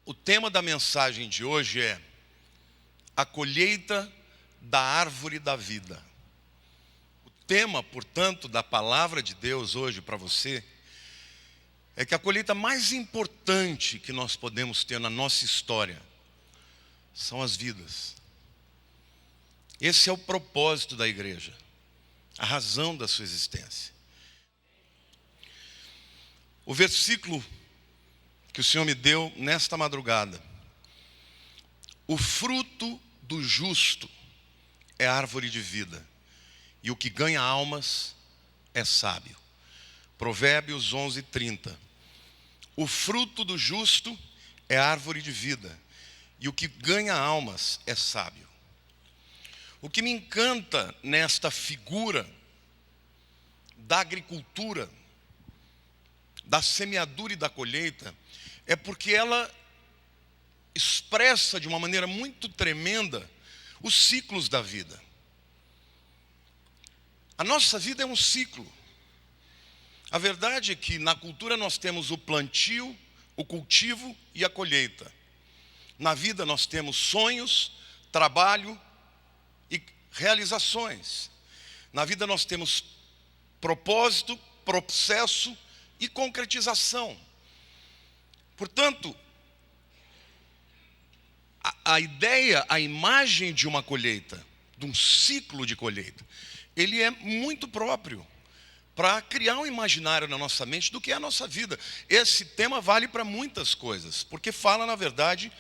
O tema da mensagem de hoje é a colheita da árvore da vida. O tema, portanto, da palavra de Deus hoje para você é que a colheita mais importante que nós podemos ter na nossa história são as vidas. Esse é o propósito da igreja, a razão da sua existência. O versículo que o Senhor me deu nesta madrugada: o fruto do justo é árvore de vida, e o que ganha almas é sábio. Provérbios 11:30. O fruto do justo é árvore de vida, e o que ganha almas é sábio. O que me encanta nesta figura da agricultura, da semeadura e da colheita, é porque ela expressa de uma maneira muito tremenda os ciclos da vida. A nossa vida é um ciclo. A verdade é que na cultura nós temos o plantio, o cultivo e a colheita. Na vida nós temos sonhos, trabalho e realizações. Na vida nós temos propósito, processo e concretização. Portanto, a ideia, a imagem de uma colheita, de um ciclo de colheita, ele é muito próprio para criar um imaginário na nossa mente do que é a nossa vida. Esse tema vale para muitas coisas, porque fala, na verdade,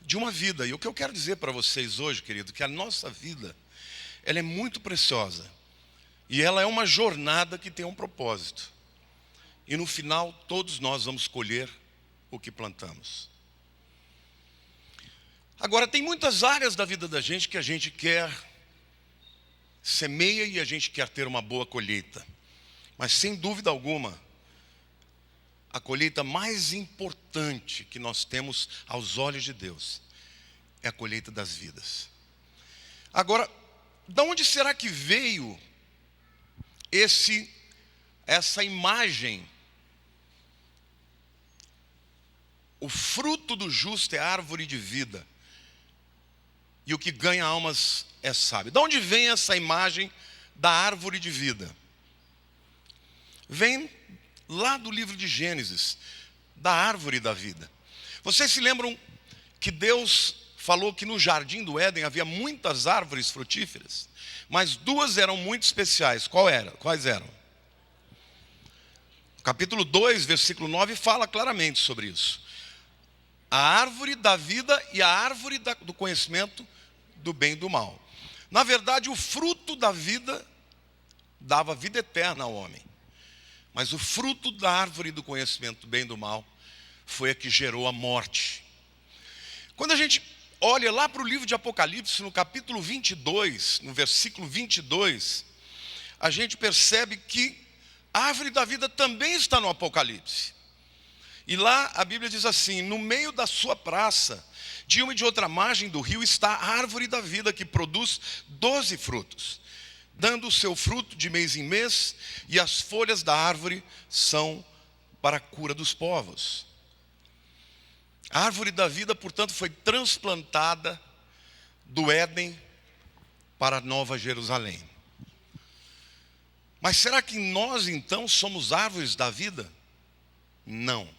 de uma vida. E o que eu quero dizer para vocês hoje, querido, que a nossa vida, ela é muito preciosa. E ela é uma jornada que tem um propósito. E no final, todos nós vamos colher o que plantamos. Agora, tem muitas áreas da vida da gente que a gente quer semeia e a gente quer ter uma boa colheita. Mas, sem dúvida alguma, a colheita mais importante que nós temos aos olhos de Deus é a colheita das vidas. Agora, de onde será que veio essa imagem? O fruto do justo é árvore de vida, e o que ganha almas é sábio. De onde vem essa imagem da árvore de vida? Vem lá do livro de Gênesis, da árvore da vida. Vocês se lembram que Deus falou que no jardim do Éden havia muitas árvores frutíferas, mas duas eram muito especiais. Quais eram? Capítulo 2, versículo 9 fala claramente sobre isso. A árvore da vida e a árvore do conhecimento do bem e do mal. Na verdade, o fruto da vida dava vida eterna ao homem. Mas o fruto da árvore do conhecimento do bem e do mal foi a que gerou a morte. Quando a gente olha lá para o livro de Apocalipse, no capítulo 22, no versículo 22, a gente percebe que a árvore da vida também está no Apocalipse. E lá a Bíblia diz assim: no meio da sua praça, de uma e de outra margem do rio, está a árvore da vida, que produz 12 frutos, dando o seu fruto de mês em mês, e as folhas da árvore são para a cura dos povos. A árvore da vida, portanto, foi transplantada do Éden para a Nova Jerusalém. Mas será que nós então somos árvores da vida? Não.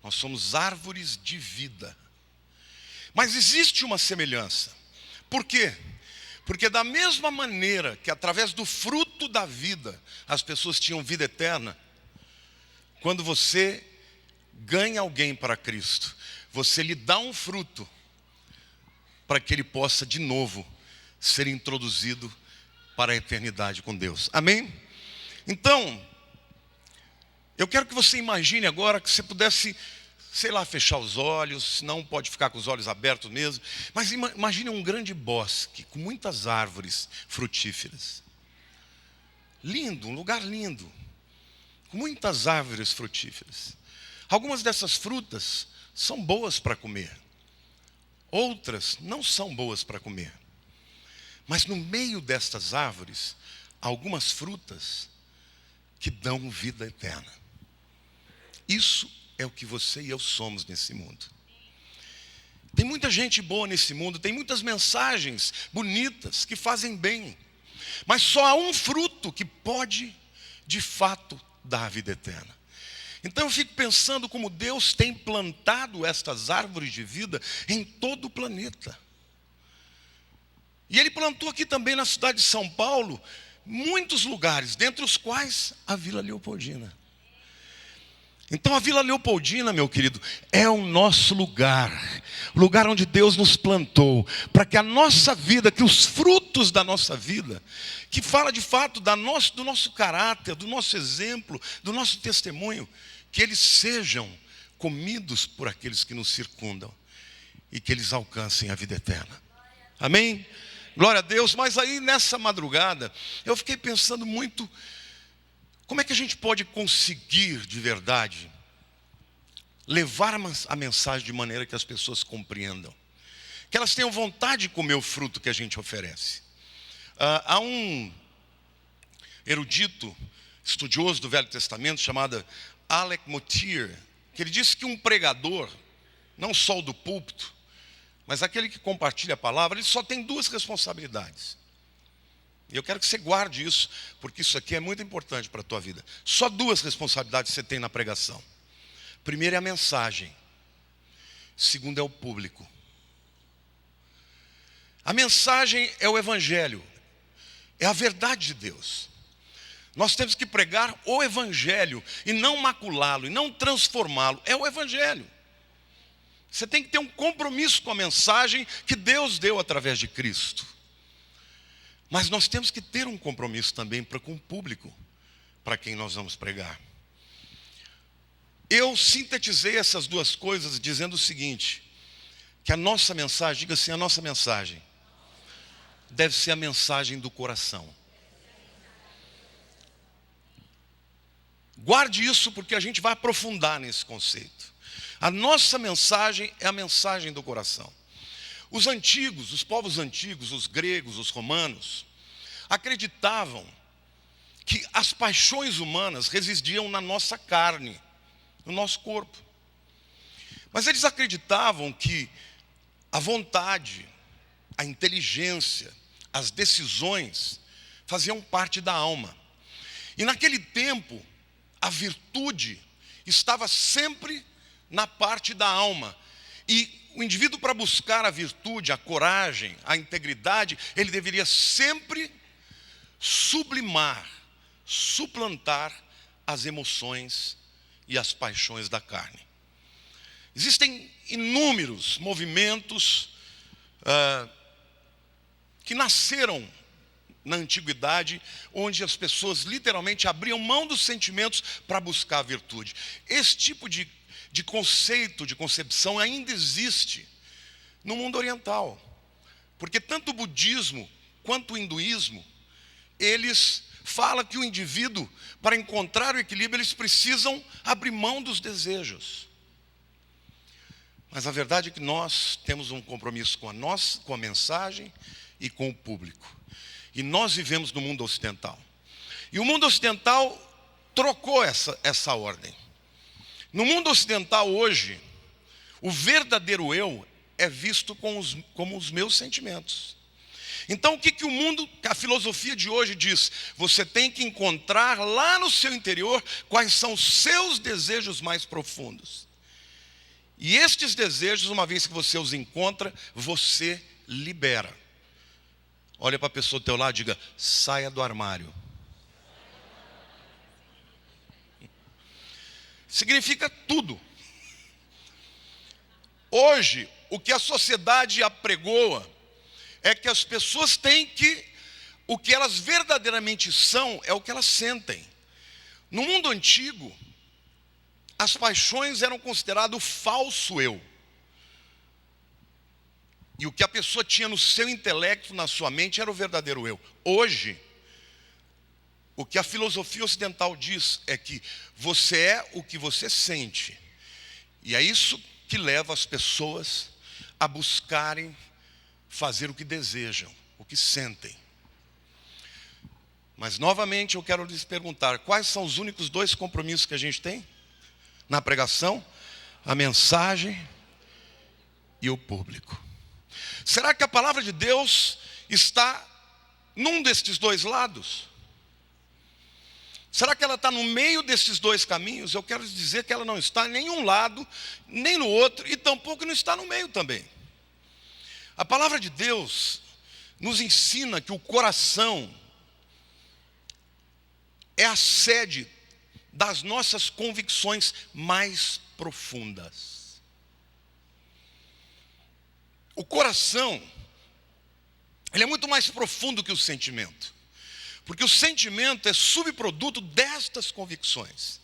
Nós somos árvores de vida. Mas existe uma semelhança. Por quê? Porque da mesma maneira que através do fruto da vida as pessoas tinham vida eterna, quando você ganha alguém para Cristo, você lhe dá um fruto para que ele possa de novo ser introduzido para a eternidade com Deus. Amém? Então, eu quero que você imagine agora que você pudesse, sei lá, fechar os olhos, não pode ficar com os olhos abertos mesmo, mas imagine um grande bosque com muitas árvores frutíferas. Lindo, um lugar lindo, com muitas árvores frutíferas. Algumas dessas frutas são boas para comer, outras não são boas para comer. Mas no meio destas árvores, há algumas frutas que dão vida eterna. Isso é o que você e eu somos nesse mundo. Tem muita gente boa nesse mundo, tem muitas mensagens bonitas que fazem bem, mas só há um fruto que pode, de fato, dar a vida eterna. Então eu fico pensando como Deus tem plantado estas árvores de vida em todo o planeta. E Ele plantou aqui também na cidade de São Paulo, muitos lugares, dentre os quais a Vila Leopoldina. Então a Vila Leopoldina, meu querido, é o nosso lugar, o lugar onde Deus nos plantou, para que a nossa vida, que os frutos da nossa vida, que fala de fato do nosso caráter, do nosso exemplo, do nosso testemunho, que eles sejam comidos por aqueles que nos circundam e que eles alcancem a vida eterna. Amém? Glória a Deus. Mas aí nessa madrugada, eu fiquei pensando muito, como é que a gente pode conseguir de verdade levar a mensagem de maneira que as pessoas compreendam, que elas tenham vontade de comer o fruto que a gente oferece? Há um erudito, estudioso do Velho Testamento, chamado Alec Motyer, que ele disse que um pregador, não só o do púlpito, mas aquele que compartilha a palavra, ele só tem duas responsabilidades. E eu quero que você guarde isso, porque isso aqui é muito importante para a tua vida. Só duas responsabilidades você tem na pregação. Primeiro é a mensagem. Segundo é o público. A mensagem é o evangelho. É a verdade de Deus. Nós temos que pregar o evangelho e não maculá-lo, e não transformá-lo. É o evangelho. Você tem que ter um compromisso com a mensagem que Deus deu através de Cristo. Mas nós temos que ter um compromisso também com o público, para quem nós vamos pregar. Eu sintetizei essas duas coisas dizendo o seguinte, que a nossa mensagem, diga assim, a nossa mensagem deve ser a mensagem do coração. Guarde isso, porque a gente vai aprofundar nesse conceito. A nossa mensagem é a mensagem do coração. Os antigos, os povos antigos, os gregos, os romanos, acreditavam que as paixões humanas residiam na nossa carne, no nosso corpo. Mas eles acreditavam que a vontade, a inteligência, as decisões faziam parte da alma. E naquele tempo, a virtude estava sempre na parte da alma. E o indivíduo, para buscar a virtude, a coragem, a integridade, ele deveria sempre sublimar, suplantar as emoções e as paixões da carne. Existem inúmeros movimentos que nasceram na antiguidade, onde as pessoas literalmente abriam mão dos sentimentos para buscar a virtude. Esse tipo de conceito, de concepção ainda existe no mundo oriental. Porque tanto o budismo quanto o hinduísmo, eles falam que o indivíduo, para encontrar o equilíbrio, eles precisam abrir mão dos desejos. Mas a verdade é que nós temos um compromisso com a mensagem e com o público. E nós vivemos no mundo ocidental. E o mundo ocidental trocou essa ordem. No mundo ocidental hoje, o verdadeiro eu é visto como os meus sentimentos. Então o que a filosofia de hoje diz? Você tem que encontrar lá no seu interior quais são os seus desejos mais profundos. E estes desejos, uma vez que você os encontra, você libera. Olha para a pessoa do teu lado e diga, saia do armário. Significa tudo. Hoje, o que a sociedade apregoa é que as pessoas têm o que elas verdadeiramente são, é o que elas sentem. No mundo antigo, as paixões eram consideradas o falso eu. E o que a pessoa tinha no seu intelecto, na sua mente, era o verdadeiro eu. Hoje, o que a filosofia ocidental diz é que você é o que você sente. E é isso que leva as pessoas a buscarem fazer o que desejam, o que sentem. Mas novamente eu quero lhes perguntar, quais são os únicos dois compromissos que a gente tem na pregação? A mensagem e o público. Será que a palavra de Deus está num destes dois lados? Será que ela está no meio desses dois caminhos? Eu quero dizer que ela não está em nenhum lado, nem no outro, e tampouco não está no meio também. A palavra de Deus nos ensina que o coração é a sede das nossas convicções mais profundas. O coração, ele é muito mais profundo que o sentimento, porque o sentimento é subproduto destas convicções.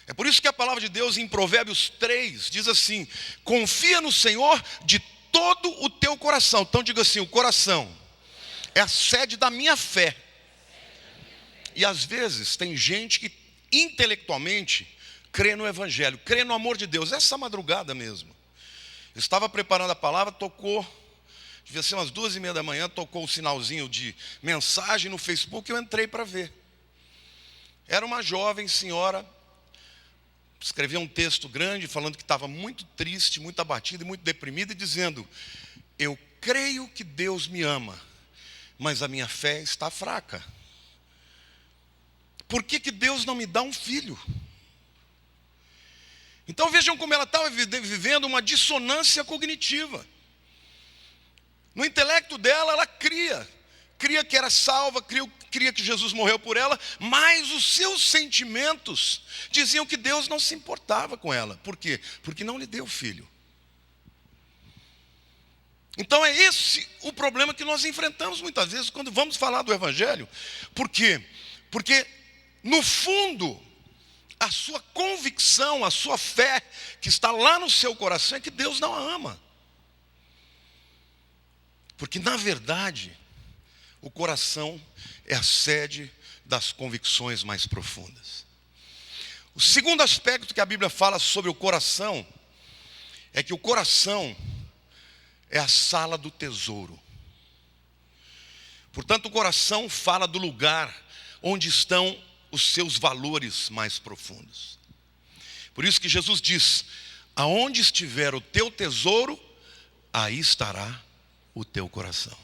É por isso que a palavra de Deus em Provérbios 3 diz assim: confia no Senhor de todo o teu coração. Então diga assim: o coração é a sede da minha fé. E às vezes tem gente que intelectualmente crê no Evangelho, crê no amor de Deus. Essa madrugada mesmo, eu estava preparando a palavra, tocou, devia ser umas 2:30 da manhã, tocou o sinalzinho de mensagem no Facebook, eu entrei para ver. Era uma jovem senhora, escrevia um texto grande, falando que estava muito triste, muito abatida e muito deprimida, e dizendo: eu creio que Deus me ama, mas a minha fé está fraca. Por que Deus não me dá um filho? Então vejam como ela estava vivendo uma dissonância cognitiva. No intelecto dela, ela cria que era salva, cria que Jesus morreu por ela, mas os seus sentimentos diziam que Deus não se importava com ela. Por quê? Porque não lhe deu filho. Então é esse o problema que nós enfrentamos muitas vezes quando vamos falar do Evangelho. Por quê? Porque no fundo, a sua convicção, a sua fé que está lá no seu coração é que Deus não a ama. Porque na verdade, o coração é a sede das convicções mais profundas. O segundo aspecto que a Bíblia fala sobre o coração é que o coração é a sala do tesouro. Portanto, o coração fala do lugar onde estão os seus valores mais profundos. Por isso que Jesus diz: aonde estiver o teu tesouro, aí estará o teu coração.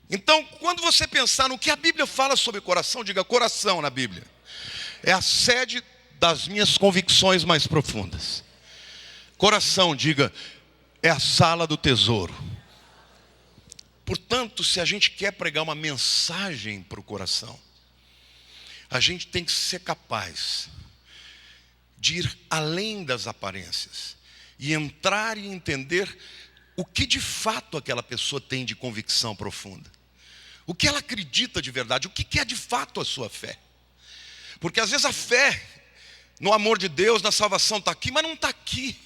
Então, quando você pensar no que a Bíblia fala sobre coração, diga: coração na Bíblia é a sede das minhas convicções mais profundas. Coração, diga, é a sala do tesouro. Portanto, se a gente quer pregar uma mensagem para o coração, a gente tem que ser capaz de ir além das aparências e entrar e entender o que de fato aquela pessoa tem de convicção profunda, o que ela acredita de verdade, o que é de fato a sua fé. Porque às vezes a fé no amor de Deus, na salvação está aqui, mas não está aqui.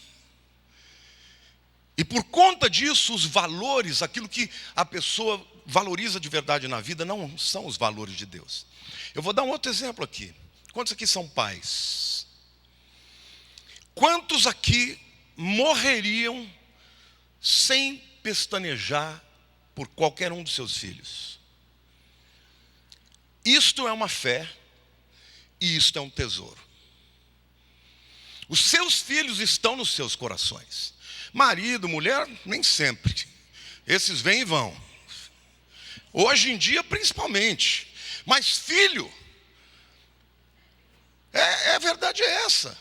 E por conta disso, os valores, aquilo que a pessoa valoriza de verdade na vida, não são os valores de Deus. Eu vou dar um outro exemplo aqui. Quantos aqui são pais? Quantos aqui morreriam sem pestanejar por qualquer um dos seus filhos? Isto é uma fé e isto é um tesouro. Os seus filhos estão nos seus corações. Marido, mulher, nem sempre. Esses vêm e vão. Hoje em dia, principalmente. Mas filho, a verdade é essa.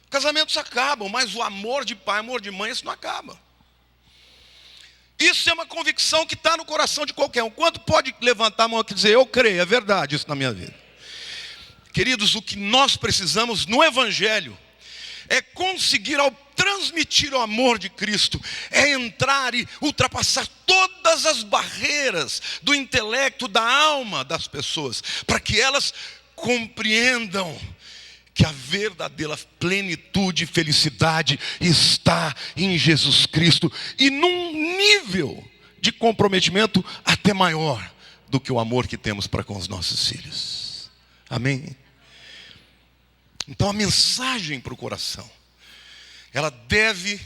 Casamentos acabam, mas o amor de pai, amor de mãe, isso não acaba. Isso é uma convicção que está no coração de qualquer um. Quanto pode levantar a mão aqui e dizer: eu creio, é verdade isso na minha vida? Queridos, o que nós precisamos no Evangelho é conseguir, ao transmitir o amor de Cristo, é entrar e ultrapassar todas as barreiras do intelecto, da alma das pessoas, para que elas compreendam que a verdadeira plenitude e felicidade está em Jesus Cristo, e num nível de comprometimento até maior do que o amor que temos para com os nossos filhos. Amém? Então a mensagem para o coração, ela deve,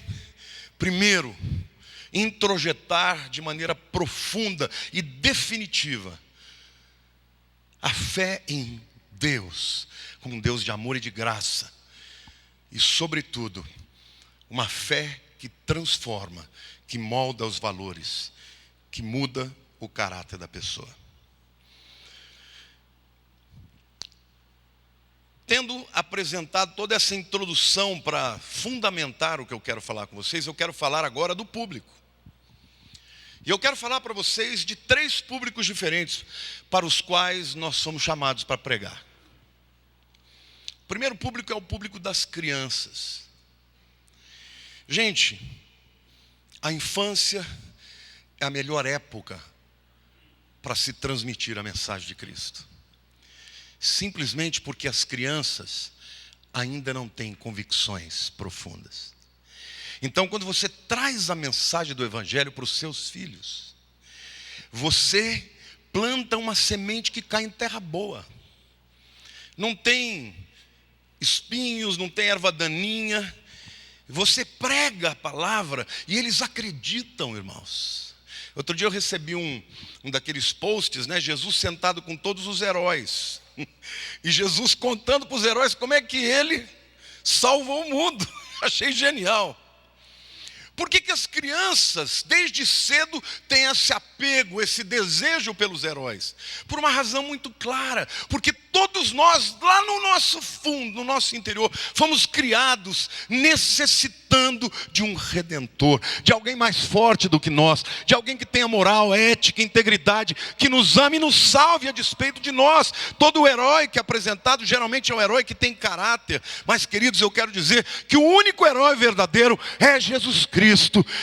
primeiro, introjetar de maneira profunda e definitiva a fé em Deus, como um Deus de amor e de graça. E, sobretudo, uma fé que transforma, que molda os valores, que muda o caráter da pessoa. Tendo apresentado toda essa introdução para fundamentar o que eu quero falar com vocês, eu quero falar agora do público. E eu quero falar para vocês de 3 públicos diferentes para os quais nós somos chamados para pregar. O primeiro público é o público das crianças. Gente, a infância é a melhor época para se transmitir a mensagem de Cristo. Simplesmente porque as crianças ainda não têm convicções profundas. Então, quando você traz a mensagem do Evangelho para os seus filhos, você planta uma semente que cai em terra boa. Não tem espinhos, não tem erva daninha. Você prega a palavra e eles acreditam, irmãos. Outro dia eu recebi um daqueles posts, né? Jesus sentado com todos os heróis. E Jesus contando para os heróis como é que ele salvou o mundo. Achei genial. Por que as crianças, desde cedo, têm esse apego, esse desejo pelos heróis? Por uma razão muito clara. Porque todos nós, lá no nosso fundo, no nosso interior, fomos criados necessitando de um redentor, de alguém mais forte do que nós, de alguém que tenha moral, ética, integridade, que nos ame e nos salve a despeito de nós. Todo herói que é apresentado geralmente é um herói que tem caráter. Mas, queridos, eu quero dizer que o único herói verdadeiro é Jesus Cristo.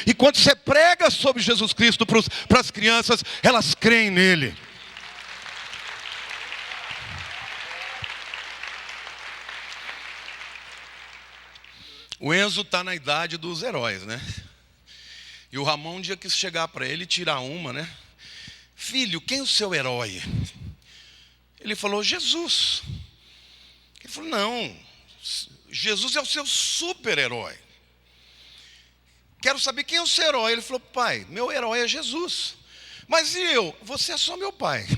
E quando você prega sobre Jesus Cristo para as crianças, elas creem nele. O Enzo está na idade dos heróis, né? E o Ramon um dia quis chegar para ele e tirar uma, né? Filho, quem é o seu herói? Ele falou, Jesus. Ele falou, não, Jesus é o seu super-herói. Quero saber quem é o seu herói. Ele falou, pai, meu herói é Jesus. Mas e eu? Você é só meu pai.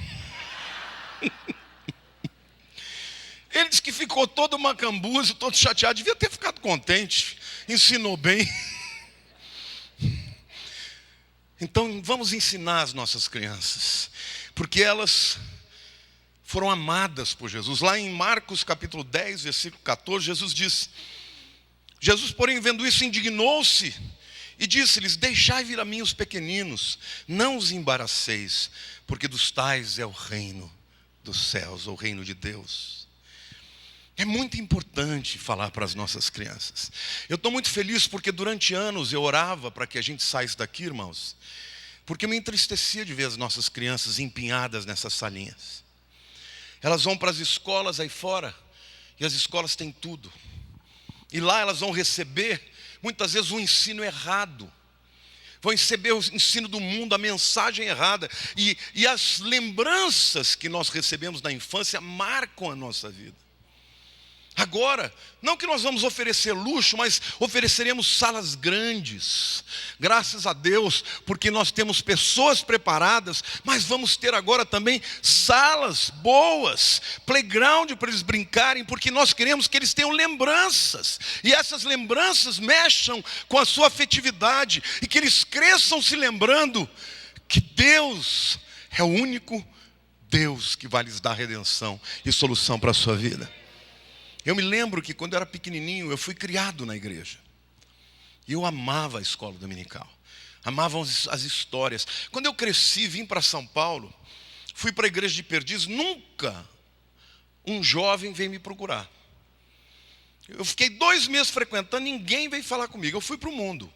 Ele disse que ficou todo macambuzo, todo chateado. Devia ter ficado contente. Ensinou bem. Então vamos ensinar as nossas crianças. Porque elas foram amadas por Jesus. Lá em Marcos capítulo 10, versículo 14, Jesus diz. Jesus, porém, vendo isso, indignou-se. E disse-lhes, deixai vir a mim os pequeninos. Não os embaraceis. Porque dos tais é o reino dos céus, ou o reino de Deus. É muito importante falar para as nossas crianças. Eu estou muito feliz porque durante anos eu orava para que a gente saísse daqui, irmãos. Porque me entristecia de ver as nossas crianças empinhadas nessas salinhas. Elas vão para as escolas aí fora. E as escolas têm tudo. E lá elas vão receber, muitas vezes, um ensino errado. Vão receber o ensino do mundo, a mensagem errada. E as lembranças que nós recebemos na infância marcam a nossa vida. Agora, não que nós vamos oferecer luxo, mas ofereceremos salas grandes. Graças a Deus, porque nós temos pessoas preparadas, mas vamos ter agora também salas boas, playground para eles brincarem, porque nós queremos que eles tenham lembranças. E essas lembranças mexam com a sua afetividade e que eles cresçam se lembrando que Deus é o único Deus que vai lhes dar redenção e solução para a sua vida. Eu me lembro que quando eu era pequenininho, eu fui criado na igreja. E eu amava a escola dominical. Amava as histórias. Quando eu cresci, vim para São Paulo, fui para a igreja de Perdizes, nunca um jovem veio me procurar. Eu fiquei 2 meses frequentando, ninguém veio falar comigo. Eu fui para o mundo.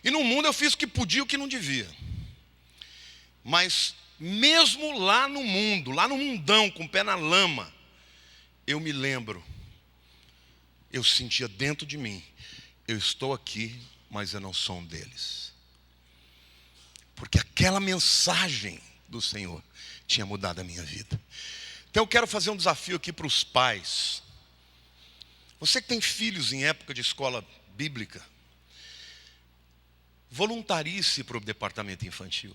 E no mundo eu fiz o que podia e o que não devia. Mas mesmo lá no mundo, lá no mundão, com o pé na lama, eu me lembro, eu sentia dentro de mim, eu estou aqui, mas eu não sou um deles. Porque aquela mensagem do Senhor tinha mudado a minha vida. Então eu quero fazer um desafio aqui para os pais. Você que tem filhos em época de escola bíblica, voluntarie-se para o departamento infantil.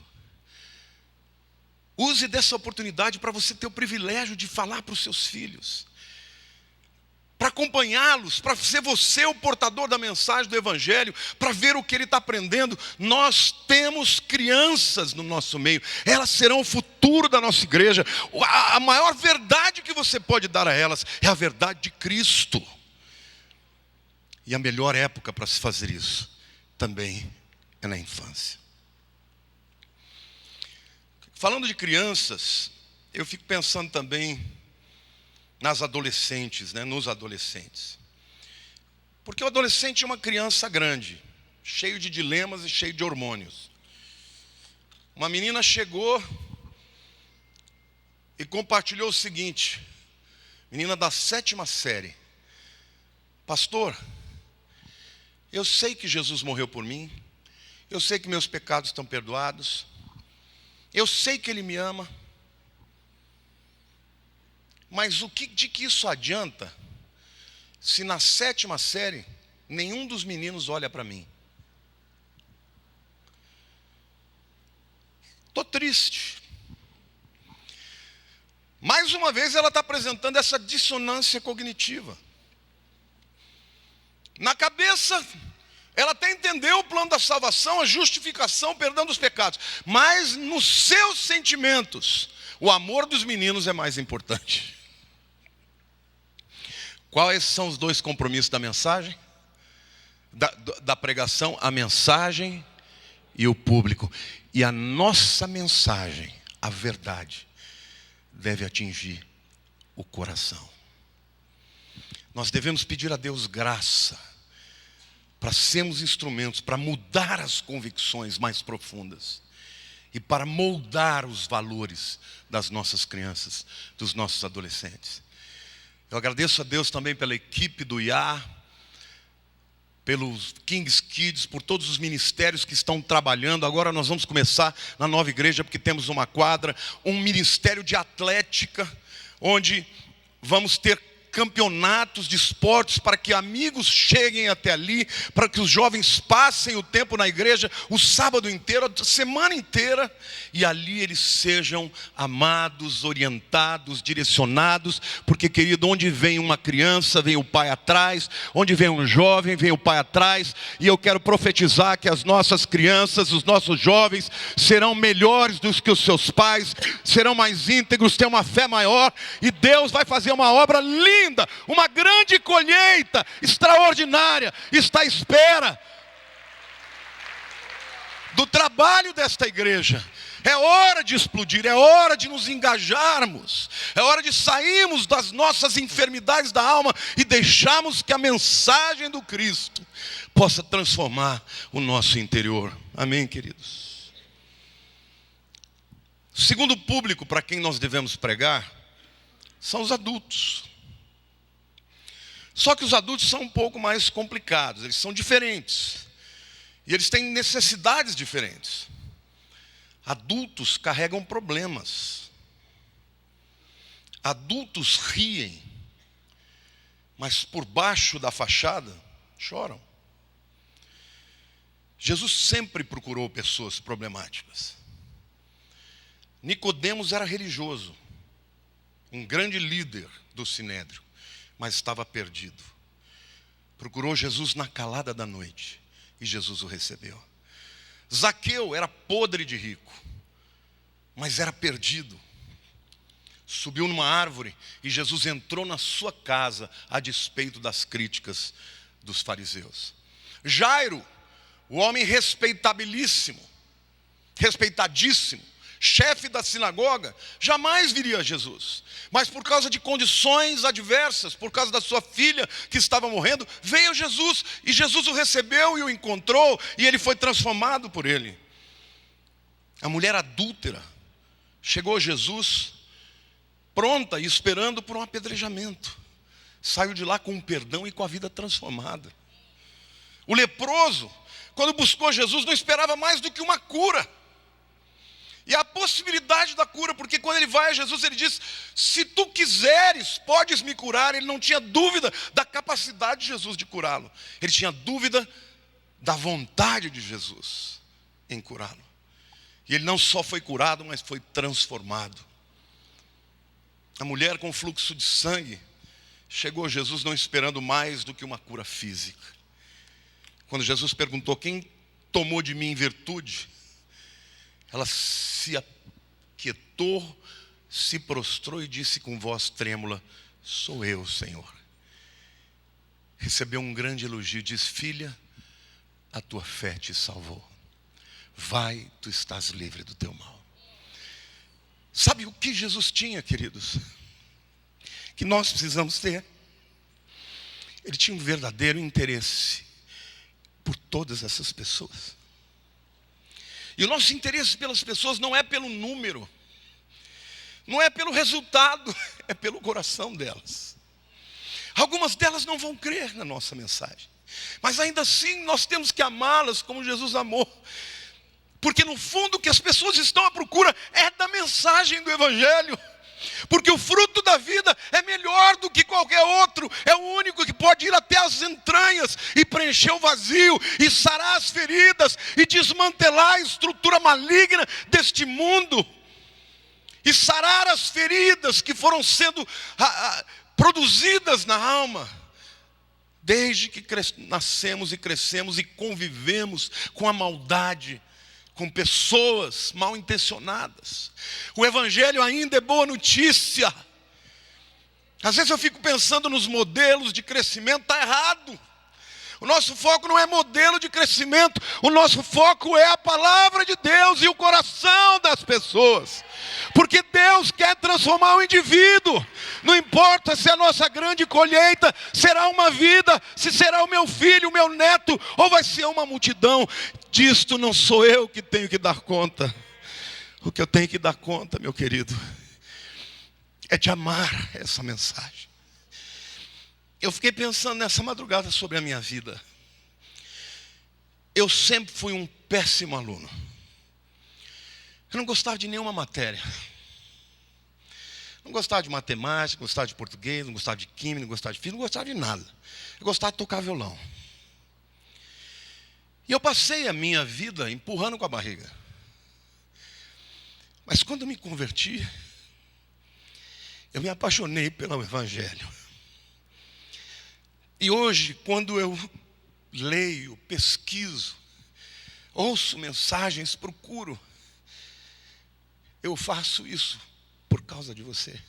Use dessa oportunidade para você ter o privilégio de falar para os seus filhos. para acompanhá-los, para ser você o portador da mensagem do Evangelho, para ver o que ele está aprendendo. Nós temos crianças no nosso meio, elas serão o futuro da nossa igreja. A maior verdade que você pode dar a elas é a verdade de Cristo. E a melhor época para se fazer isso também é na infância. Falando de crianças, eu fico pensando também nas adolescentes, nos adolescentes. Porque o adolescente é uma criança grande, cheio de dilemas e cheio de hormônios. Uma menina chegou e compartilhou o seguinte, menina da 7ª série. Pastor, eu sei que Jesus morreu por mim, eu sei que meus pecados estão perdoados, eu sei que Ele me ama, mas de que isso adianta se na 7ª série nenhum dos meninos olha para mim? Estou triste. Mais uma vez ela está apresentando essa dissonância cognitiva. Na cabeça, ela até entendeu o plano da salvação, a justificação, o perdão dos pecados. Mas nos seus sentimentos, o amor dos meninos é mais importante. Quais são os 2 compromissos da mensagem? Da pregação, a mensagem e o público. E a nossa mensagem, a verdade, deve atingir o coração. Nós devemos pedir a Deus graça para sermos instrumentos, para mudar as convicções mais profundas e para moldar os valores das nossas crianças, dos nossos adolescentes. Eu agradeço a Deus também pela equipe do IA, pelos Kings Kids, por todos os ministérios que estão trabalhando. Agora nós vamos começar na nova igreja, porque temos uma quadra, um ministério de atlética, onde vamos ter campeonatos de esportes para que amigos cheguem até ali, para que os jovens passem o tempo na igreja, o sábado inteiro, a semana inteira, e ali eles sejam amados, orientados, direcionados, porque, querido, onde vem uma criança, vem o pai atrás, onde vem um jovem, vem o pai atrás, e eu quero profetizar que as nossas crianças, os nossos jovens, serão melhores do que os seus pais, serão mais íntegros, terão uma fé maior, e Deus vai fazer uma obra linda, uma grande colheita extraordinária está à espera do trabalho desta igreja. É hora de explodir, é hora de nos engajarmos, é hora de sairmos das nossas enfermidades da alma e deixarmos que a mensagem do Cristo possa transformar o nosso interior. Amém, queridos? O segundo público para quem nós devemos pregar são os adultos. Só que os adultos são um pouco mais complicados, eles são diferentes. E eles têm necessidades diferentes. Adultos carregam problemas. Adultos riem, mas por baixo da fachada choram. Jesus sempre procurou pessoas problemáticas. Nicodemos era religioso, um grande líder do Sinédrio, mas estava perdido. Procurou Jesus na calada da noite e Jesus o recebeu. Zaqueu era podre de rico, mas era perdido. Subiu numa árvore e Jesus entrou na sua casa a despeito das críticas dos fariseus. Jairo, o homem respeitadíssimo, chefe da sinagoga, jamais viria a Jesus. Mas por causa de condições adversas, por causa da sua filha que estava morrendo, veio a Jesus. E Jesus o recebeu e o encontrou, e ele foi transformado por ele. A mulher adúltera chegou a Jesus, pronta e esperando por um apedrejamento. Saiu de lá com um perdão e com a vida transformada. O leproso, quando buscou Jesus, não esperava mais do que uma cura. E a possibilidade da cura, porque quando ele vai a Jesus, ele diz: se tu quiseres, podes me curar. Ele não tinha dúvida da capacidade de Jesus de curá-lo. Ele tinha dúvida da vontade de Jesus em curá-lo. E ele não só foi curado, mas foi transformado. A mulher com fluxo de sangue chegou Jesus não esperando mais do que uma cura física. Quando Jesus perguntou: quem tomou de mim virtude? Ela se aquietou, se prostrou e disse com voz trêmula: sou eu, Senhor. Recebeu um grande elogio e disse: filha, a tua fé te salvou. Vai, tu estás livre do teu mal. Sabe o que Jesus tinha, queridos? Que nós precisamos ter. Ele tinha um verdadeiro interesse por todas essas pessoas. E o nosso interesse pelas pessoas não é pelo número, não é pelo resultado, é pelo coração delas. Algumas delas não vão crer na nossa mensagem, mas ainda assim nós temos que amá-las como Jesus amou. Porque no fundo o que as pessoas estão à procura é da mensagem do Evangelho. Porque o fruto da vida é melhor do que qualquer outro. É o único que pode ir até as entranhas e preencher o vazio, e sarar as feridas, e desmantelar a estrutura maligna deste mundo, e sarar as feridas que foram sendo produzidas na alma, desde que nascemos e crescemos e convivemos com a maldade, com pessoas mal intencionadas. O Evangelho ainda é boa notícia. Às vezes eu fico pensando nos modelos de crescimento, está errado. O nosso foco não é modelo de crescimento, o nosso foco é a palavra de Deus e o coração das pessoas. Porque Deus quer transformar o indivíduo. Não importa se a nossa grande colheita será uma vida, se será o meu filho, o meu neto, ou vai ser uma multidão. Disto não sou eu que tenho que dar conta. O que eu tenho que dar conta, meu querido, é de amar essa mensagem. Eu fiquei pensando nessa madrugada sobre a minha vida. Eu sempre fui um péssimo aluno. Eu não gostava de nenhuma matéria. Não gostava de matemática, não gostava de português, não gostava de química, não gostava de física, não gostava de nada. Eu gostava de tocar violão. E eu passei a minha vida empurrando com a barriga. Mas quando eu me converti, eu me apaixonei pelo Evangelho. E hoje, quando eu leio, pesquiso, ouço mensagens, procuro, eu faço isso por causa de você.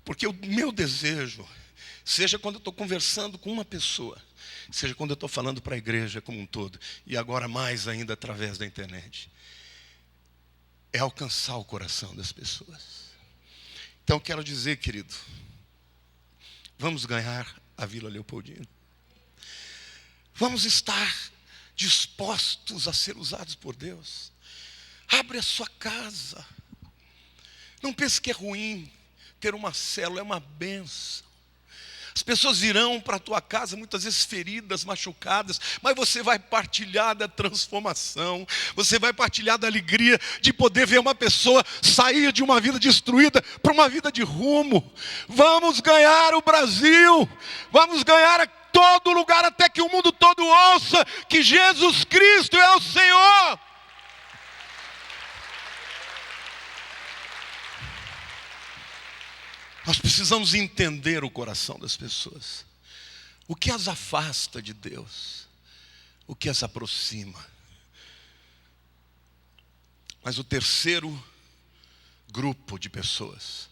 Porque o meu desejo, seja quando eu estou conversando com uma pessoa, seja quando eu estou falando para a igreja como um todo, e agora mais ainda através da internet, é alcançar o coração das pessoas. Então quero dizer, querido, vamos ganhar a Vila Leopoldina. Vamos estar dispostos a ser usados por Deus. Abre a sua casa. Não pense que é ruim ter uma célula, é uma bênção. As pessoas virão para a tua casa, muitas vezes feridas, machucadas, mas você vai partilhar da transformação, você vai partilhar da alegria de poder ver uma pessoa sair de uma vida destruída para uma vida de rumo. Vamos ganhar o Brasil, vamos ganhar todo lugar, até que o mundo todo ouça que Jesus Cristo é o Senhor. Nós precisamos entender o coração das pessoas. O que as afasta de Deus, o que as aproxima. Mas o terceiro grupo de pessoas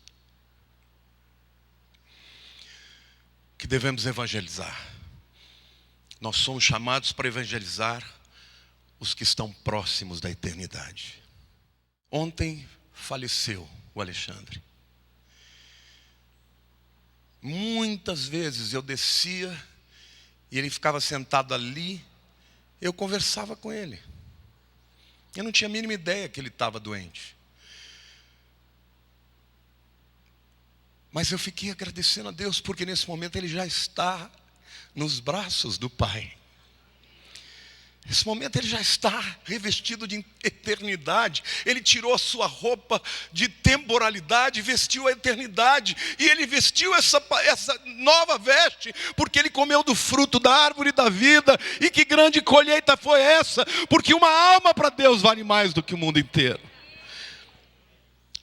que devemos evangelizar. Nós somos chamados para evangelizar os que estão próximos da eternidade. Ontem faleceu o Alexandre. Muitas vezes eu descia e ele ficava sentado ali, eu conversava com ele. Eu não tinha a mínima ideia que ele estava doente. Mas eu fiquei agradecendo a Deus, porque nesse momento ele já está nos braços do Pai. Nesse momento ele já está revestido de eternidade. Ele tirou a sua roupa de temporalidade, vestiu a eternidade. E ele vestiu essa nova veste, porque ele comeu do fruto da árvore da vida. E que grande colheita foi essa? Porque uma alma para Deus vale mais do que o mundo inteiro.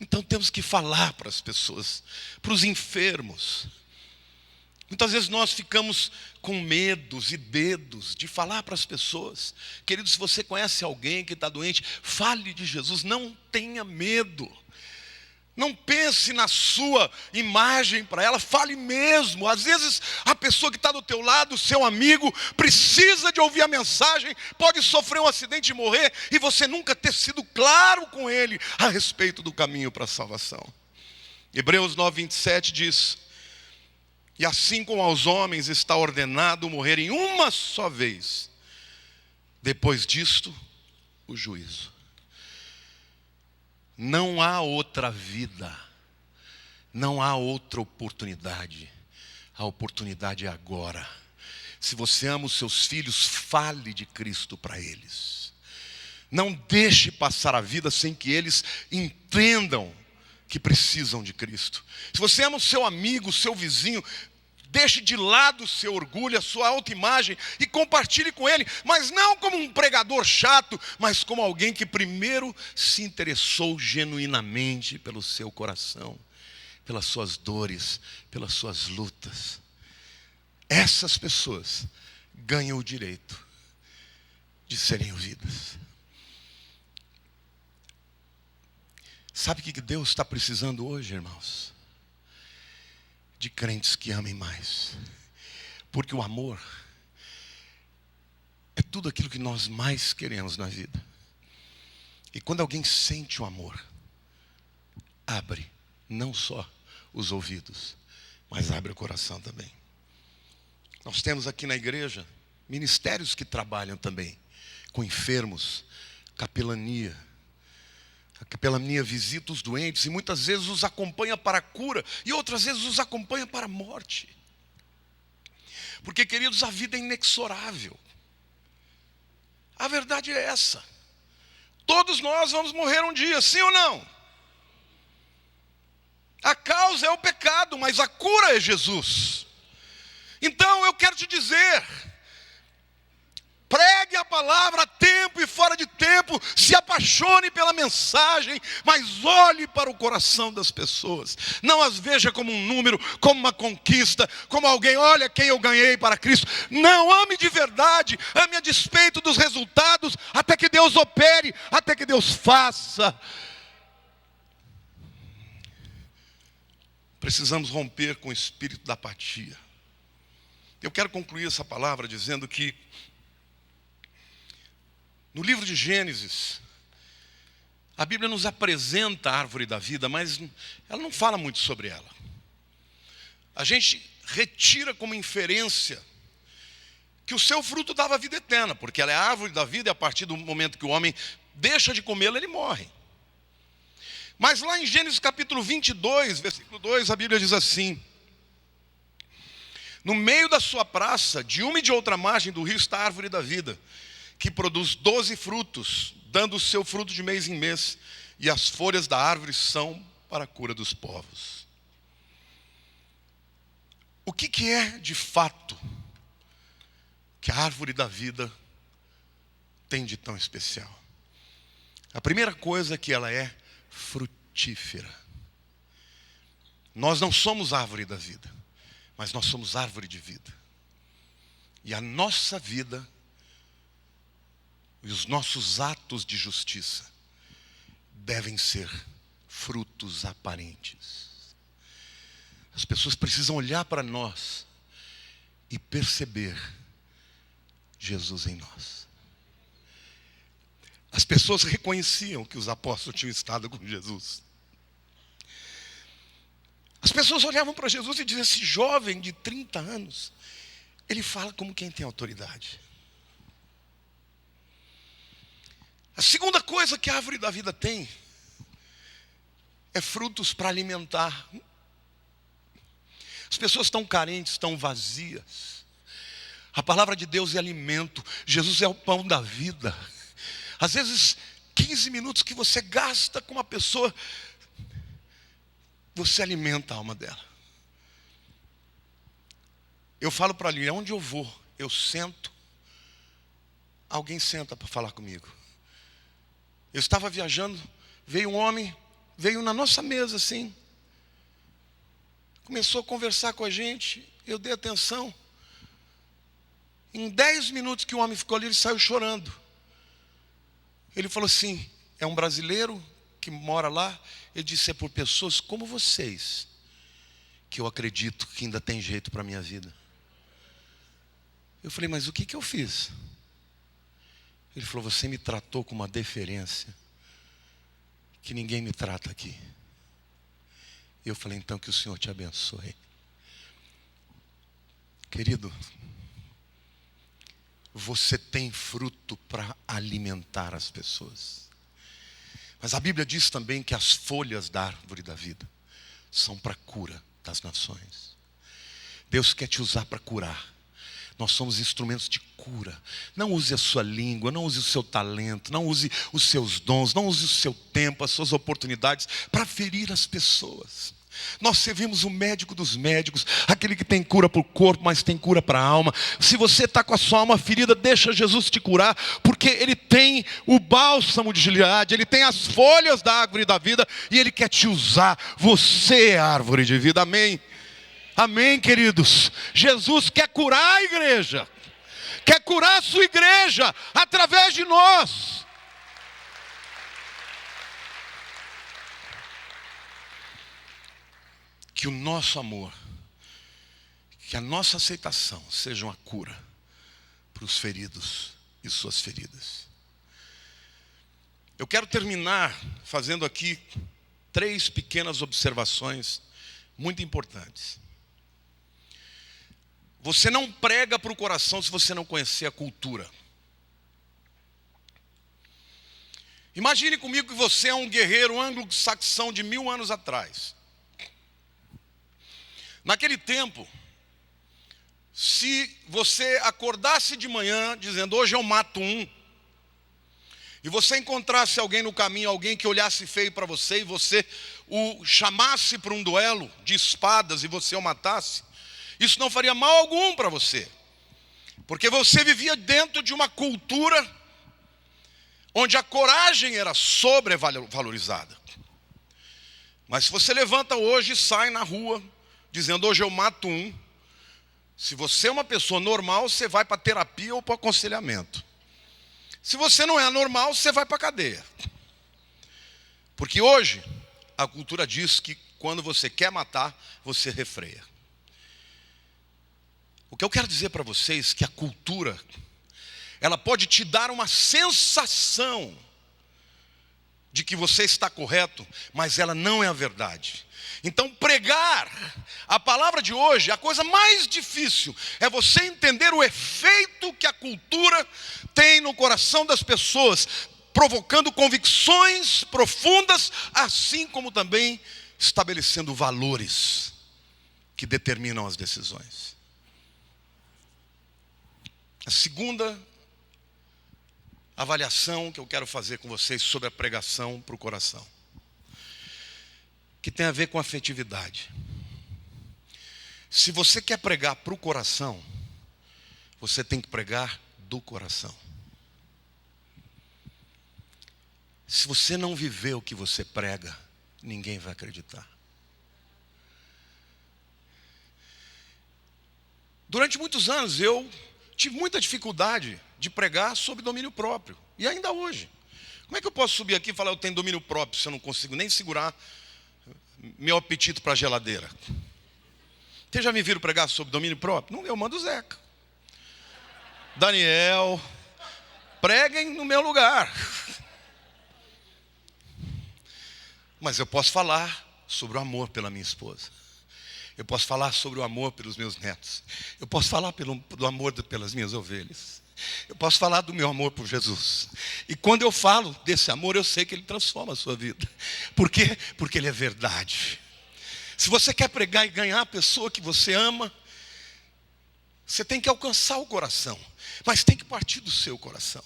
Então temos que falar para as pessoas, para os enfermos. Muitas vezes nós ficamos com medos e dedos de falar para as pessoas. Querido, se você conhece alguém que está doente, fale de Jesus, não tenha medo. Não pense na sua imagem para ela, fale mesmo. Às vezes a pessoa que está do teu lado, seu amigo, precisa de ouvir a mensagem, pode sofrer um acidente e morrer, e você nunca ter sido claro com ele a respeito do caminho para a salvação. Hebreus 9:27 diz: e assim como aos homens está ordenado morrerem uma só vez, depois disto, o juízo. Não há outra vida, não há outra oportunidade. A oportunidade é agora. Se você ama os seus filhos, fale de Cristo para eles. Não deixe passar a vida sem que eles entendam que precisam de Cristo. Se você ama o seu amigo, o seu vizinho, deixe de lado o seu orgulho, a sua autoimagem e compartilhe com ele, mas não como um pregador chato, mas como alguém que primeiro se interessou genuinamente pelo seu coração, pelas suas dores, pelas suas lutas. Essas pessoas ganham o direito de serem ouvidas. Sabe o que Deus está precisando hoje, irmãos? De crentes que amem mais. Porque o amor é tudo aquilo que nós mais queremos na vida. E quando alguém sente o amor, abre não só os ouvidos, mas abre o coração também. Nós temos aqui na igreja ministérios que trabalham também com enfermos, capelania. A capelania visita os doentes e muitas vezes os acompanha para a cura e outras vezes os acompanha para a morte. Porque, queridos, a vida é inexorável. A verdade é essa. Todos nós vamos morrer um dia, sim ou não? A causa é o pecado, mas a cura é Jesus. Então eu quero te dizer, pregue a palavra a tempo e fora de tempo, se apaixone pela mensagem, mas olhe para o coração das pessoas. Não as veja como um número, como uma conquista, como alguém, olha quem eu ganhei para Cristo. Não, ame de verdade, ame a despeito dos resultados, até que Deus opere, até que Deus faça. Precisamos romper com o espírito da apatia. Eu quero concluir essa palavra dizendo que no livro de Gênesis, a Bíblia nos apresenta a árvore da vida, mas ela não fala muito sobre ela. A gente retira como inferência que o seu fruto dava vida eterna, porque ela é a árvore da vida e a partir do momento que o homem deixa de comê-la, ele morre. Mas lá em Gênesis capítulo 22, versículo 2, a Bíblia diz assim: no meio da sua praça, de uma e de outra margem do rio, está a árvore da vida, que produz 12 frutos, dando o seu fruto de mês em mês, e as folhas da árvore são para a cura dos povos. O que é de fato que a árvore da vida tem de tão especial? A primeira coisa é que ela é frutífera. Nós não somos árvore da vida, mas nós somos árvore de vida. E a nossa vida e os nossos atos de justiça devem ser frutos aparentes. As pessoas precisam olhar para nós e perceber Jesus em nós. As pessoas reconheciam que os apóstolos tinham estado com Jesus. As pessoas olhavam para Jesus e diziam: esse jovem de 30 anos, ele fala como quem tem autoridade. A segunda coisa que a árvore da vida tem é frutos para alimentar. As pessoas estão carentes, estão vazias. A palavra de Deus é alimento. Jesus é o pão da vida. Às vezes, 15 minutos que você gasta com uma pessoa, você alimenta a alma dela. Eu falo para ali, onde eu vou, eu sento, alguém senta para falar comigo. Eu estava viajando, veio um homem veio na nossa mesa assim. Começou a conversar com a gente, eu dei atenção. Em 10 minutos que o homem ficou ali, ele saiu chorando. Ele falou assim, é um brasileiro que mora lá. Ele disse, é por pessoas como vocês que eu acredito que ainda tem jeito para a minha vida. Eu falei, mas o que eu fiz? Ele falou, você me tratou com uma deferência que ninguém me trata aqui. Eu falei, então que o Senhor te abençoe. Querido, você tem fruto para alimentar as pessoas. Mas a Bíblia diz também que as folhas da árvore da vida são para a cura das nações. Deus quer te usar para curar. Nós somos instrumentos de cura. Não use a sua língua, não use o seu talento, não use os seus dons, não use o seu tempo, as suas oportunidades para ferir as pessoas. Nós servimos o médico dos médicos, aquele que tem cura para o corpo, mas tem cura para a alma. Se você está com a sua alma ferida, deixa Jesus te curar, porque Ele tem o bálsamo de Gileade, Ele tem as folhas da árvore da vida, e Ele quer te usar. Você é a árvore de vida, amém? Amém, queridos? Jesus quer curar a igreja, quer curar a sua igreja, através de nós. Que o nosso amor, que a nossa aceitação seja uma cura para os feridos e suas feridas. Eu quero terminar fazendo aqui 3 pequenas observações muito importantes. Você não prega para o coração se você não conhecer a cultura. Imagine comigo que você é um guerreiro anglo-saxão de 1000 anos atrás. Naquele tempo, se você acordasse de manhã dizendo, hoje eu mato um, e você encontrasse alguém no caminho, alguém que olhasse feio para você, e você o chamasse para um duelo de espadas e você o matasse, isso não faria mal algum para você, porque você vivia dentro de uma cultura onde a coragem era sobrevalorizada. Mas se você levanta hoje e sai na rua dizendo, hoje eu mato um, se você é uma pessoa normal, você vai para terapia ou para aconselhamento. Se você não é anormal, você vai para a cadeia. Porque hoje, a cultura diz que quando você quer matar, você refreia. O que eu quero dizer para vocês é que a cultura, ela pode te dar uma sensação de que você está correto, mas ela não é a verdade. Então pregar a palavra de hoje, a coisa mais difícil é você entender o efeito que a cultura tem no coração das pessoas, provocando convicções profundas, assim como também estabelecendo valores que determinam as decisões. A segunda avaliação que eu quero fazer com vocês sobre a pregação para o coração, que tem a ver com afetividade. Se você quer pregar para o coração, você tem que pregar do coração. Se você não viver o que você prega, ninguém vai acreditar. Durante muitos anos eu tive muita dificuldade de pregar sobre domínio próprio. E ainda hoje. Como é que eu posso subir aqui e falar eu tenho domínio próprio se eu não consigo nem segurar meu apetite para a geladeira? Vocês já me viram pregar sobre domínio próprio? Não, eu mando o Zeca, Daniel, preguem no meu lugar. Mas eu posso falar sobre o amor pela minha esposa. Eu posso falar sobre o amor pelos meus netos. Eu posso falar do amor pelas minhas ovelhas. Eu posso falar do meu amor por Jesus. E quando eu falo desse amor, eu sei que ele transforma a sua vida. Por quê? Porque ele é verdade. Se você quer pregar e ganhar a pessoa que você ama, você tem que alcançar o coração. Mas tem que partir do seu coração.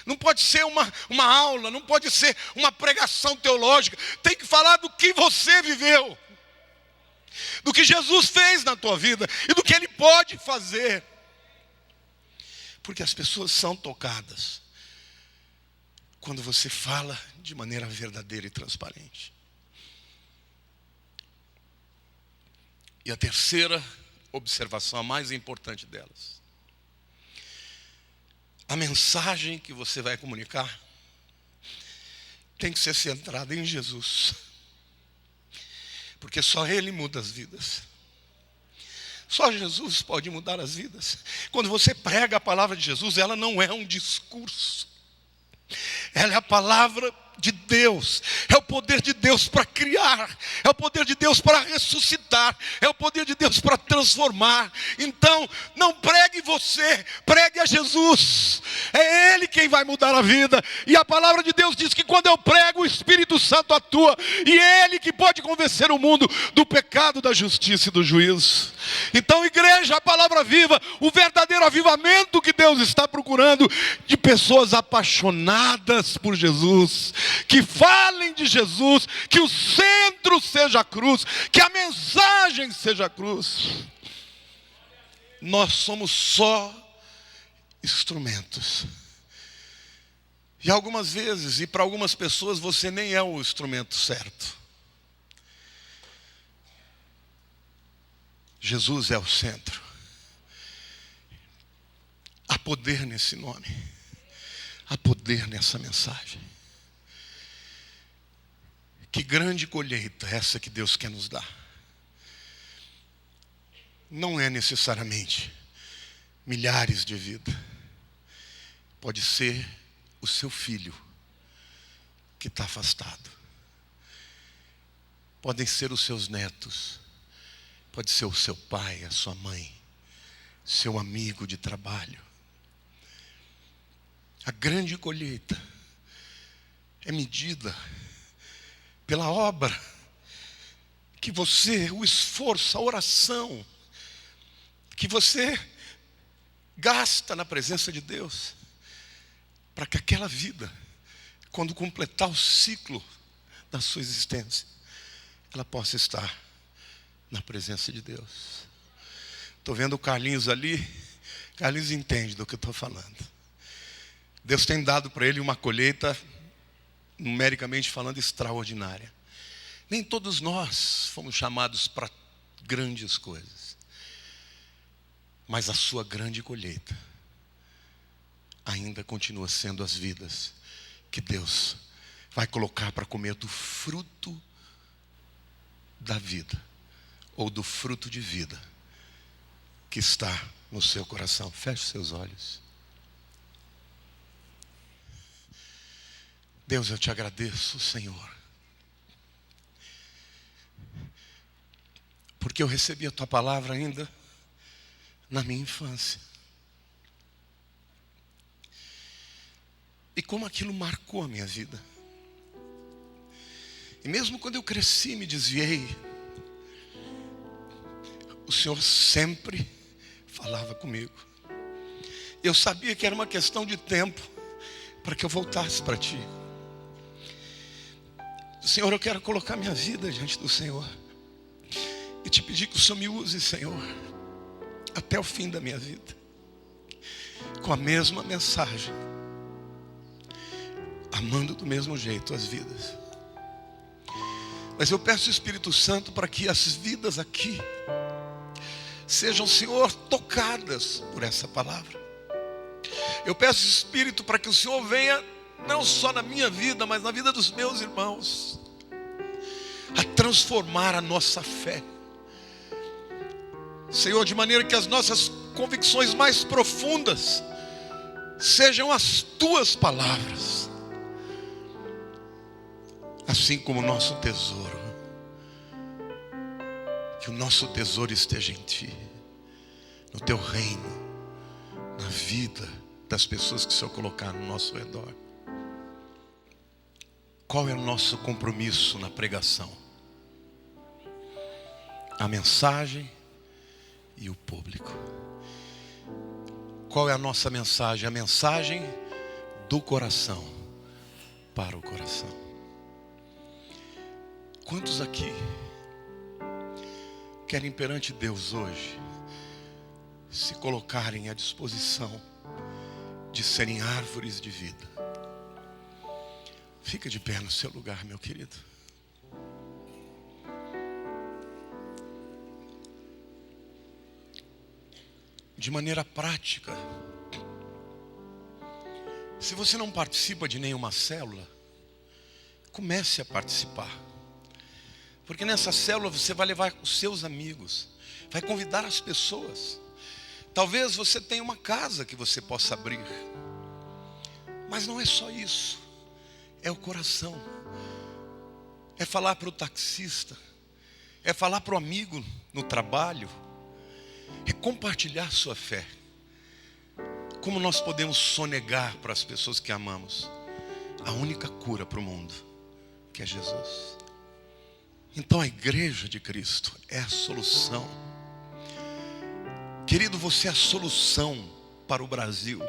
Não pode ser uma aula, não pode ser uma pregação teológica. Tem que falar do que você viveu, do que Jesus fez na tua vida e do que Ele pode fazer. Porque as pessoas são tocadas quando você fala de maneira verdadeira e transparente. E a terceira observação, a mais importante delas: a mensagem que você vai comunicar tem que ser centrada em Jesus, porque só Ele muda as vidas. Só Jesus pode mudar as vidas. Quando você prega a palavra de Jesus, ela não é um discurso. Ela é a palavra de Deus, é o poder de Deus para criar, é o poder de Deus para ressuscitar, é o poder de Deus para transformar. Então, não pregue você, pregue a Jesus. É Ele quem vai mudar a vida. E a palavra de Deus diz que quando eu prego, o Espírito Santo atua, e é Ele que pode convencer o mundo do pecado, da justiça e do juízo. Então, igreja, a palavra viva, o verdadeiro avivamento que Deus está procurando, de pessoas apaixonadas por Jesus, que falem de Jesus, que o centro seja a cruz, que a mensagem seja a cruz. Nós somos só instrumentos. E algumas vezes, e para algumas pessoas, você nem é o instrumento certo. Jesus é o centro. Há poder nesse nome. Há poder nessa mensagem. Que grande colheita essa que Deus quer nos dar. Não é necessariamente milhares de vidas. Pode ser o seu filho que está afastado. Podem ser os seus netos. Pode ser o seu pai, a sua mãe, seu amigo de trabalho. A grande colheita é medida pela obra que você, o esforço, a oração que você gasta na presença de Deus, para que aquela vida, quando completar o ciclo da sua existência, ela possa estar na presença de Deus. Estou vendo o Carlinhos ali. Carlinhos entende do que eu estou falando. Deus tem dado para ele uma colheita, numericamente falando, extraordinária. Nem todos nós fomos chamados para grandes coisas, mas a sua grande colheita ainda continua sendo as vidas que Deus vai colocar para comer do fruto da vida, ou do fruto de vida que está no seu coração. Feche seus olhos. Deus, eu te agradeço, Senhor, porque eu recebi a tua palavra ainda na minha infância. E como aquilo marcou a minha vida. E mesmo quando eu cresci e me desviei, o Senhor sempre falava comigo. Eu sabia que era uma questão de tempo para que eu voltasse para Ti. Senhor, eu quero colocar minha vida diante do Senhor e te pedir que o Senhor me use, Senhor, até o fim da minha vida, com a mesma mensagem, amando do mesmo jeito as vidas. Mas eu peço, Espírito Santo, para que as vidas aqui sejam, Senhor, tocadas por essa palavra. Eu peço, Espírito, para que o Senhor venha não só na minha vida, mas na vida dos meus irmãos, a transformar a nossa fé, Senhor, de maneira que as nossas convicções mais profundas sejam as Tuas palavras, assim como o nosso tesouro. Que o nosso tesouro esteja em Ti, no Teu reino, na vida das pessoas que o Senhor colocar no nosso redor. Qual é o nosso compromisso na pregação? A mensagem e o público. Qual é a nossa mensagem? A mensagem do coração para o coração. Quantos aqui querem perante Deus hoje se colocarem à disposição de serem árvores de vida? Fica de pé no seu lugar, meu querido. de maneira prática. Se você não participa de nenhuma célula, comece a participar. Porque nessa célula você vai levar os seus amigos, vai convidar as pessoas. Talvez você tenha uma casa que você possa abrir. Mas não é só isso. É o coração. É falar para o taxista. É falar para o amigo no trabalho. É compartilhar sua fé. Como nós podemos sonegar para as pessoas que amamos a única cura para o mundo, que é Jesus. Então a igreja de Cristo é a solução. Querido, você é a solução para o Brasil.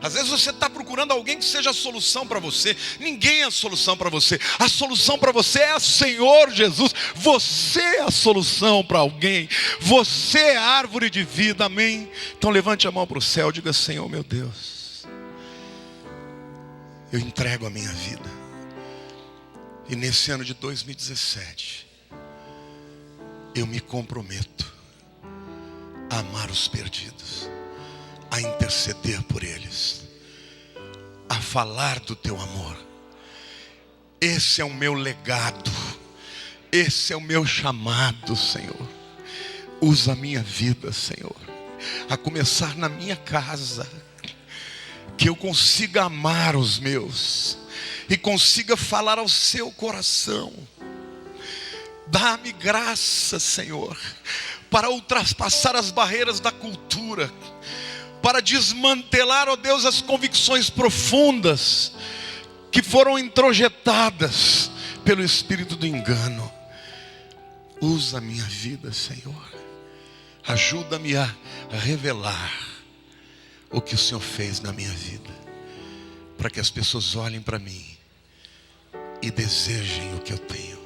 Às vezes você está procurando alguém que seja a solução para você. Ninguém é a solução para você. A solução para você é o Senhor Jesus. Você é a solução para alguém. Você é a árvore de vida, amém? Então levante a mão para o céu e diga: Senhor meu Deus, eu entrego a minha vida. E nesse ano de 2017, eu me comprometo a amar os perdidos, a interceder por eles, a falar do teu amor. Esse é o meu legado, esse é o meu chamado, Senhor. Usa a minha vida, Senhor, a começar na minha casa, que eu consiga amar os meus e consiga falar ao seu coração. Dá-me graça, Senhor, para ultrapassar as barreiras da cultura, para desmantelar, ó Deus, as convicções profundas que foram introjetadas pelo espírito do engano. Usa a minha vida, Senhor. Ajuda-me a revelar o que o Senhor fez na minha vida, para que as pessoas olhem para mim e desejem o que eu tenho.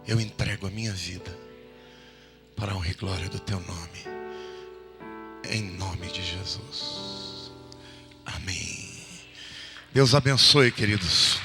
Eu entrego a minha vida para a honra e glória do teu nome, em nome de Jesus, amém. Deus abençoe, queridos.